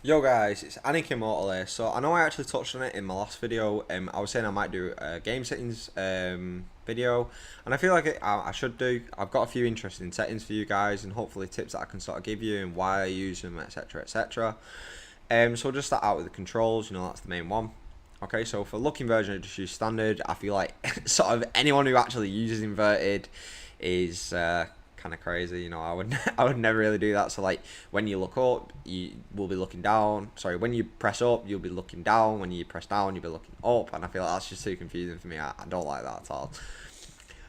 Yo guys, it's Anakin Immortal here. So I know I actually touched on it in my last video. I was saying I might do a game settings video, and I feel like I should do. I've got a few interesting settings for you guys, and hopefully tips that I can sort of give you and why I use them, etc., etc. So we'll just start out with the controls. You know, that's the main one. Okay, so for looking version, I just use standard. I feel like sort of anyone who actually uses inverted is kind of crazy. You know, I would never really do that. So like when you look up, you will be looking down. Sorry, when you press up, you'll be looking down. When you press down, you'll be looking up. And I feel like that's just too confusing for me. I don't like that at all.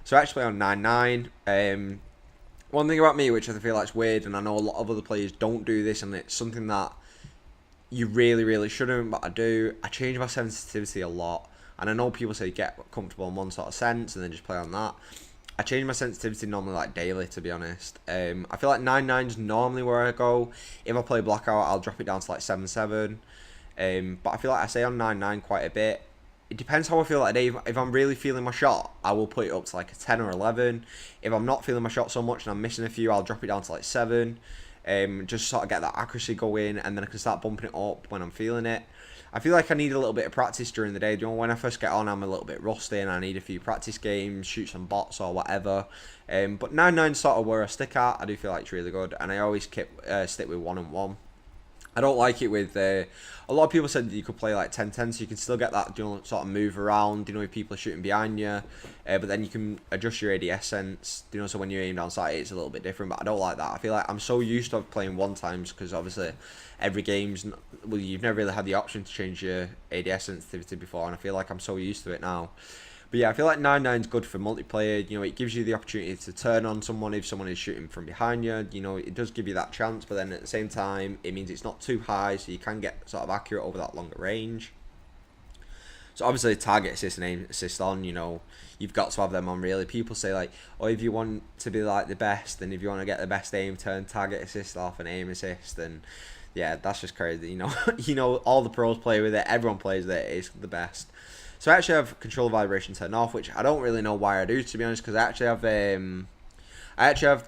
So actually on 9.9, one thing about me which I feel like is weird, and I know a lot of other players don't do this, and it's something that you really shouldn't, but I do. I change my sensitivity a lot, and I know people say get comfortable in one sort of sense and then just play on that. I change my sensitivity normally like daily, to be honest. I feel like 9.9's normally where I go. If I play Blackout, I'll drop it down to like 7.7. But I feel like I stay on 9.9 quite a bit. It depends how I feel that day. If I'm really feeling my shot, I will put it up to like a 10 or 11. If I'm not feeling my shot so much and I'm missing a few, I'll drop it down to like 7. Just sort of get that accuracy going, and then I can start bumping it up when I'm feeling it. I feel like I need a little bit of practice during the day. You know, when I first get on, I'm a little bit rusty and I need a few practice games, shoot some bots or whatever. But 9.9 sort of where I stick at. I do feel like it's really good, and I always stick with 1-on-1. I don't like it with a lot of people said that you could play like 10-10, so you can still get that, you know, sort of move around, you know, if people are shooting behind you, but then you can adjust your ADS sense, you know, so when you aim down sight it's a little bit different. But I don't like that. I feel like I'm so used to playing one times, because obviously every game's, well, you've never really had the option to change your ADS sensitivity before, and I feel like I'm so used to it now. But yeah, I feel like 9.9 is good for multiplayer. You know, it gives you the opportunity to turn on someone if someone is shooting from behind you. You know, it does give you that chance, but then at the same time, it means it's not too high, so you can get sort of accurate over that longer range. So obviously, target assist and aim assist on, you know, you've got to have them on really. People say like, oh, if you want to be like the best, and if you want to get the best aim, turn target assist off and aim assist, and yeah, that's just crazy. You know, you know, all the pros play with it. Everyone plays with it. It's the best. So I actually have control vibration turned off, which I don't really know why I do, to be honest, because I actually have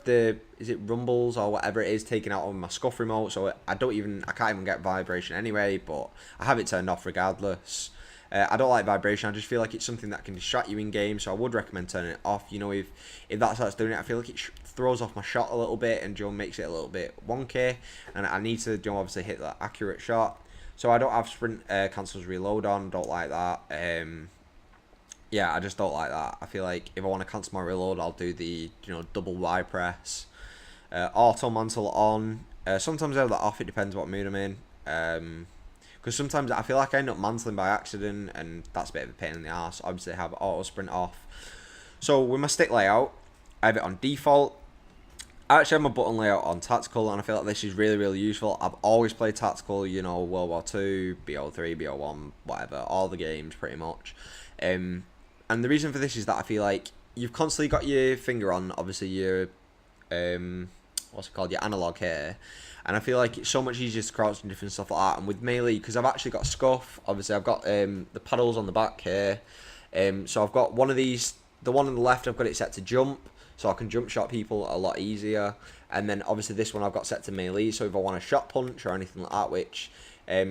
the, is it rumbles or whatever it is, taken out on my scuff remote, so I can't even get vibration anyway, but I have it turned off regardless. I don't like vibration. I just feel like it's something that can distract you in game, so I would recommend turning it off. You know, if that starts doing it, I feel like it throws off my shot a little bit, and makes it a little bit wonky, and I need to, obviously hit that accurate shot. So I don't have sprint cancels reload on. Don't like that. Yeah, I just don't like that. I feel like if I want to cancel my reload, I'll do the, double Y press. Auto mantle on. Sometimes I have that off. It depends what mood I'm in. Because sometimes I feel like I end up mantling by accident, and that's a bit of a pain in the ass. Obviously, I have auto sprint off. So with my stick layout, I have it on default. I actually have my button layout on tactical, and I feel like this is really useful. I've always played tactical, you know, World War II, BO3, BO1, whatever, all the games pretty much. And the reason for this is that I feel like you've constantly got your finger on, obviously, your, what's it called, your analog here. And I feel like it's so much easier to crouch and different stuff like that. And with melee, because I've actually got scuff, obviously I've got the paddles on the back here. So I've got one of these, the one on the left, I've got it set to jump, so I can jump shot people a lot easier. And then obviously this one I've got set to melee, so if I want a shot punch or anything like that, which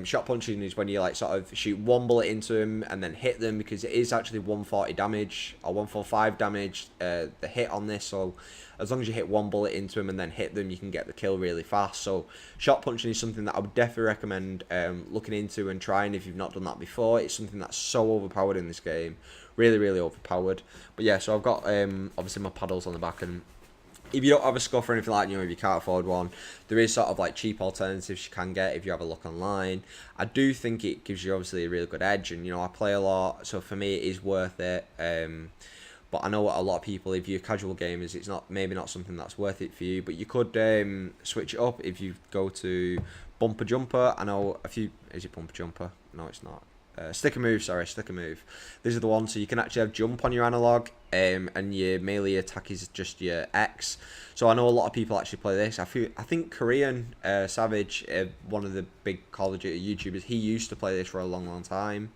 shot punching is when you like sort of shoot one bullet into them and then hit them, because it is actually 140 damage or 145 damage the hit on this. So as long as you hit one bullet into them and then hit them, you can get the kill really fast. So shot punching is something that I would definitely recommend looking into and trying if you've not done that before. It's something that's so overpowered in this game, really overpowered. But yeah, so I've got obviously my paddles on the back, and if you don't have a scuff or anything like that, if you can't afford one, there is sort of like cheap alternatives you can get if you have a look online. I do think it gives you obviously a really good edge, and I play a lot, so for me it is worth it. But I know what a lot of people, if you're casual gamers, it's maybe not something that's worth it for you. But you could switch it up if you go to bumper jumper. I know a few. Is it bumper jumper? No, it's not. Sticker move, sorry, sticker move. These are the ones, so you can actually have jump on your analog, and your melee attack is just your X. So I know a lot of people actually play this. I think Korean Savage, one of the big Call of Duty YouTubers, he used to play this for a long time.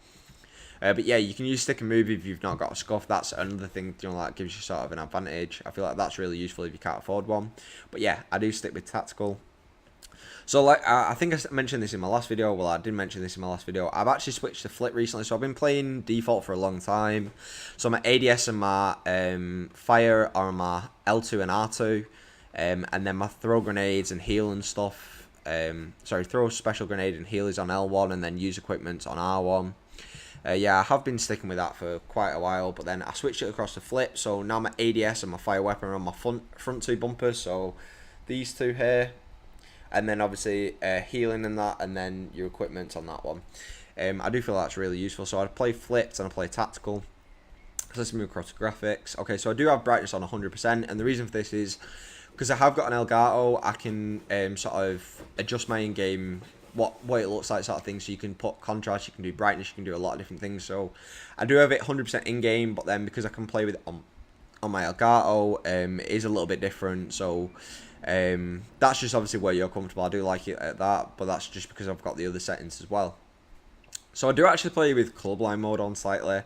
But yeah, you can use stick and move if you've not got a scuff. That's another thing, that gives you sort of an advantage. I feel like that's really useful if you can't afford one. But yeah, I do stick with tactical. So like I think I mentioned this in my last video. Well, I did mention this in my last video. I've actually switched to flip recently, so I've been playing default for a long time. So my ADS and my fire are my L2 and R2, and then my throw grenades and heal and stuff. Sorry, throw special grenade and heal is on L1, and then use equipment on R1. Yeah, I have been sticking with that for quite a while, but then I switched it across to flip. So now my ADS and my fire weapon are on my front two bumpers. So these two here. And then obviously healing and that, and then your equipment on that one. I do feel that's really useful. So I play flipped and I play tactical. So let's move across to graphics. Okay, so I do have brightness on 100%, and the reason for this is because I have got an Elgato. I can sort of adjust my in-game what it looks like, sort of thing. So you can put contrast, you can do brightness, you can do a lot of different things. So I do have it 100% in-game, but then because I can play with it on my Elgato, it is a little bit different. So that's just obviously where you're comfortable. I do like it at that, but that's just because I've got the other settings as well. So I do actually play with colorblind mode on slightly.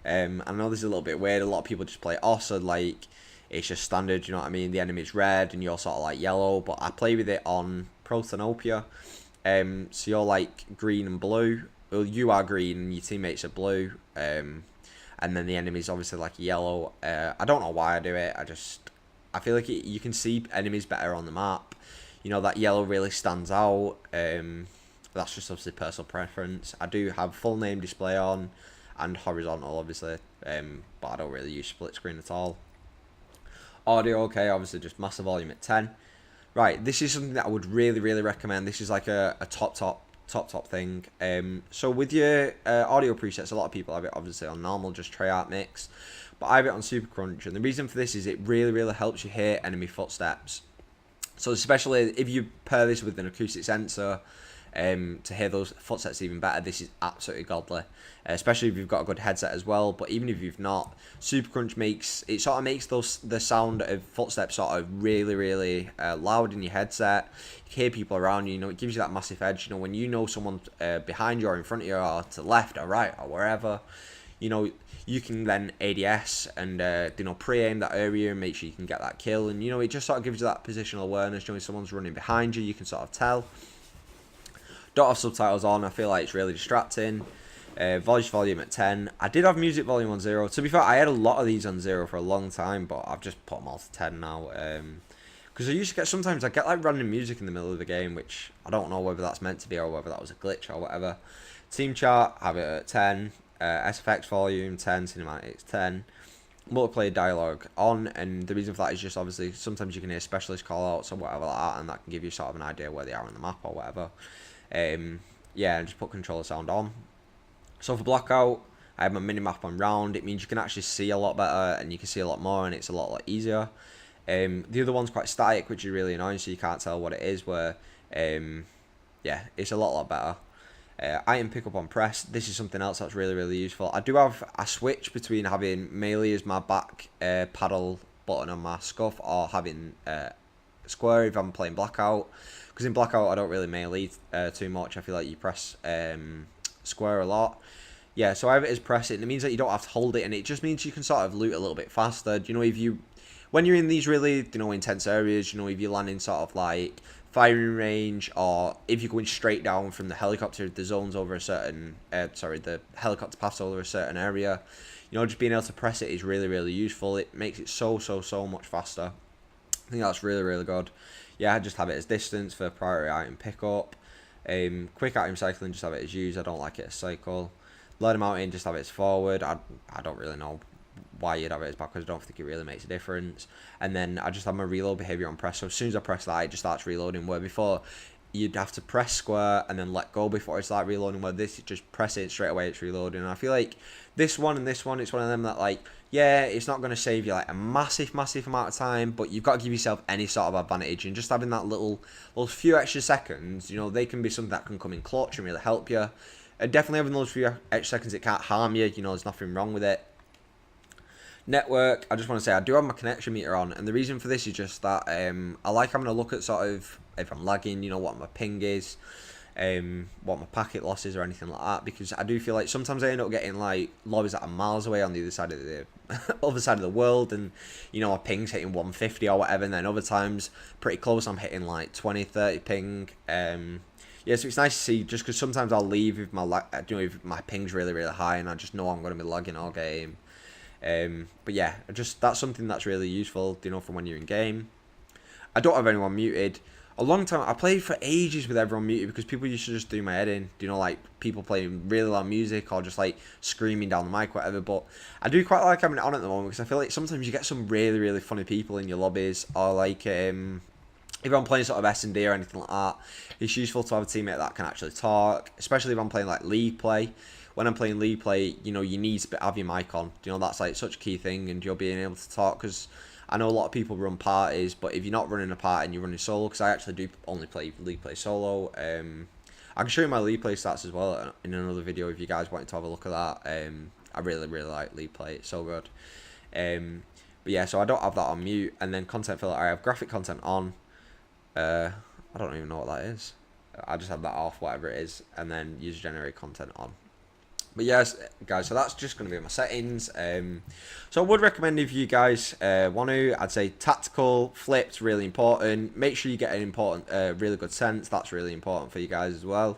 I know this is a little bit weird. A lot of people just play awesome, like it's just standard, you know what I mean? The enemy's red and you're sort of like yellow, but I play with it on Prothanopia. So you're like green and blue. Well, you are green and your teammates are blue. And then the enemy's obviously like yellow. I don't know why I do it. I feel like you can see enemies better on the map. You know, that yellow really stands out. That's just obviously personal preference. I do have full name display on and horizontal, obviously. But I don't really use split screen at all. Audio, okay, obviously just master volume at 10. Right, this is something that I would really recommend. This is like a top thing. So with your audio presets, a lot of people have it obviously on normal, just Treyarch mix. But I have it on Super Crunch, and the reason for this is it really helps you hear enemy footsteps. So especially if you pair this with an acoustic sensor, to hear those footsteps even better, this is absolutely godly. Especially if you've got a good headset as well. But even if you've not, Super Crunch makes the sound of footsteps sort of really loud in your headset. You can hear people around you. You know, it gives you that massive edge. You know, when you know someone's behind you or in front of you or to the left or right or wherever, you know, you can then ADS and you know, pre-aim that area and make sure you can get that kill. And you know, it just sort of gives you that positional awareness. You know, if someone's running behind you, you can sort of tell. Don't have subtitles on. I feel like it's really distracting. Voice volume at 10. I did have music volume on 0. To be fair, I had a lot of these on 0 for a long time, but I've just put them all to 10 now. Because I used to get, sometimes I get like random music in the middle of the game, which I don't know whether that's meant to be or whether that was a glitch or whatever. Team chart, have it at 10. SFX volume 10. Cinematics 10. Multiplayer dialogue on, and the reason for that is just obviously sometimes you can hear specialist callouts or whatever like that, and that can give you sort of an idea where they are on the map or whatever. Yeah, and just put controller sound on. So for Blackout, I have my minimap on round. It means you can actually see a lot better and you can see a lot more, and it's a lot easier. The other one's quite static, which is really annoying, so you can't tell what it is, where yeah, it's a lot better. Item pickup on press. This is something else that's really useful. I do have a switch between having melee as my back paddle button on my scuff, or having square if I'm playing Blackout. Because in Blackout I don't really melee too much. I feel like you press square a lot. Yeah, so I have it as press it, and it means that you don't have to hold it, and it just means you can sort of loot a little bit faster. You know, when you're in these really, you know, intense areas, you know, if you're landing sort of like firing range, or if you're going straight down from the helicopter, the zones over a certain, the helicopter paths over a certain area, you know, just being able to press it is really useful. It makes it so much faster. I think that's really good. Yeah, I just have it as distance for priority item pickup. Quick item cycling, just have it as use. I don't like it as cycle. Load them out in, just have it as forward. I don't really know why you'd have it as backwards. I don't think it really makes a difference. And then I just have my reload behavior on press. So as soon as I press that, it just starts reloading. Where before you'd have to press square and then let go before it starts reloading. Where this, you just press it straight away, it's reloading. And I feel like this one and this one, it's one of them that, like, yeah, it's not going to save you like a massive amount of time, but you've got to give yourself any sort of advantage, and just having that those few extra seconds, you know, they can be something that can come in clutch and really help you. Definitely having those few extra seconds, it can't harm you, you know, there's nothing wrong with it. Network, I just want to say I do have my connection meter on, and the reason for this is just that I like having a look at sort of if I'm lagging, you know, what my ping is. what my packet loss is or anything like that, because I do feel like sometimes I end up getting like lobbies that are miles away on the other side of the other side of the world, and you know, my ping's hitting 150 or whatever, and then other times pretty close I'm hitting like 20-30 ping. Yeah, so it's nice to see, just because sometimes I'll leave if if my ping's really high and I just know I'm going to be lagging all game. But yeah, just that's something that's really useful, you know, from when you're in game. I don't have anyone muted. A long time, I played for ages with everyone muted because people used to just do my head in, you know, like people playing really loud music or just like screaming down the mic, whatever. But I do quite like having it on at the moment, because I feel like sometimes you get some really funny people in your lobbies, or like if I'm playing sort of S&D or anything like that, it's useful to have a teammate that can actually talk, especially if I'm playing like league play. When I'm playing league play, you know, you need to have your mic on. You know, that's like such a key thing, and you're being able to talk, because I know a lot of people run parties, but if you're not running a party and you're running solo, because I actually do only play league play solo. I can show you my league play stats as well in another video if you guys wanted to have a look at that. I really like league play, it's so good. But yeah, so I don't have that on mute. And then content filter, I have graphic content on. I don't even know what that is. I just have that off, whatever it is, and then user generate content on. But yes, guys, so that's just going to be my settings. So I would recommend, if you guys want to, I'd say tactical, flipped, really important. Make sure you get an important, really good sense. That's really important for you guys as well.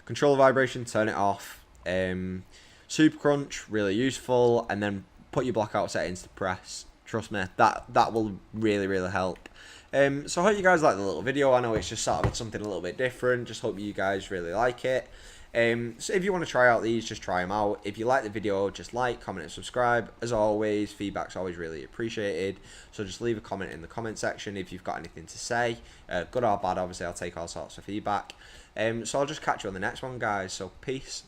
Control vibration, turn it off. Super crunch, really useful. And then put your blackout settings to press. Trust me, that will really help. So I hope you guys like the little video. I know it's just sort of something a little bit different. Just hope you guys really like it. So if you want to try out these, just try them out. If you like the video, just like, comment and subscribe. As always, feedback's always really appreciated, so just leave a comment in the comment section if you've got anything to say, good or bad. Obviously I'll take all sorts of feedback. So I'll just catch you on the next one, guys, so peace.